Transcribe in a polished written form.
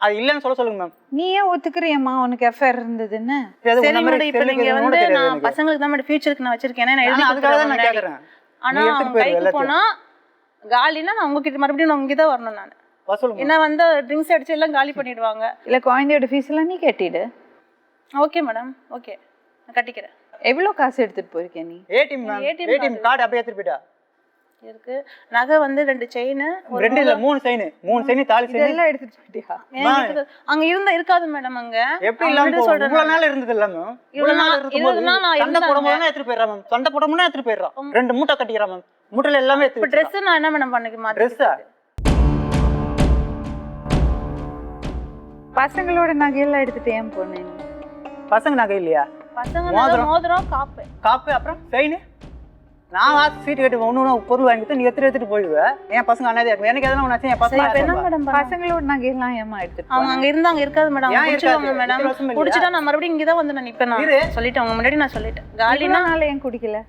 அது இல்லன்னு சொல்லுங்க மேம். நீ ஏன் ஒத்துக்குறியம்மா உனக்கு எஃப்ஐஆர் இருந்ததுன்னு? சரி மேடம், இப்ப நீங்க வந்து நான் பசங்களுக்கு தான் மேடம் ஃபியூச்சருக்கு நான் வச்சிருக்கேன். நான் எழுதி அதுக்காக தான் நான் கேக்குறேன். ஆனா கைக்கு போனா காலினா நான் உங்ககிட்ட மறுபடியும் நான் உங்ககிட்ட வரணும். நான் சொல்லுங்க. என்ன வந்து ட்ரிங்க்ஸ் அடிச்சு எல்லாம் காலி பண்ணிடுவாங்க. இல்ல குழந்தையோட ஃபீஸ் எல்லாம் நீ கட்டிடு. ஓகே மேடம், ஓகே நான் கட்டிக்கிறேன். எவ்வளவு காசு எடுத்துட்டு போயிருக்க நீ? ஏடிஎம் கார்டு அப்படியே எடுத்துட்டு போயிட்டா இருக்கு. நகை வந்து 2 செயின், 2 இல்ல 3 செயின், 3 செயின் தாலி செயின் இதெல்லாம் எடுத்துட்டு போயிட்டியா? அங்க இருந்தா இருக்காது மேடம். அங்க எப்படி இல்லாம சொல்றேன். இவ்வளவு நாள் இருந்தது இல்ல மேம். இவ்வளவு நாள் இருக்கும்போது சண்டை போடும்போது எடுத்துட்டு போயிடுறா மேம். சண்டை போடும்போது எடுத்துட்டு போயிடுறா. 2 மூட்டை கட்டிக்கிறா மேம். மூட்டையில எல்லாமே எடுத்து. இப்ப Dress நான் என்ன மேடம் பண்ணிக்குமா? Dress பசங்களோட நகையெல்லாம் எடுத்துட்டு ஏன் போனேன்? பசங்க நகை இல்லையா? பசங்க மோதிரம், காப்பு அப்புறம் செயின். நான் சீட்டு கட்டி ஒண்ணு பொருள் வாங்கிட்டு நீ எடுத்துட்டு போயிடுவேன். என் பசங்க அண்ணாதே இருக்கும். எனக்கு எதனா ஒண்ணாச்சு என் பசங்க என்ன மேடம் பசங்களோட நகையெல்லாம் ஏமா எடுத்துட்டு அவங்க அங்க இருந்தாங்க இருக்காது மேடம். குடிச்சிடுவாங்க மேடம். குடிச்சிட்டா நான் மறுபடியும் இங்கதான் வந்து நான் நிப்பேன். நான் சொல்லிட்டேன், அவங்க முன்னாடி நான் சொல்லிட்டேன். காலினா ஏன் குடிக்கல?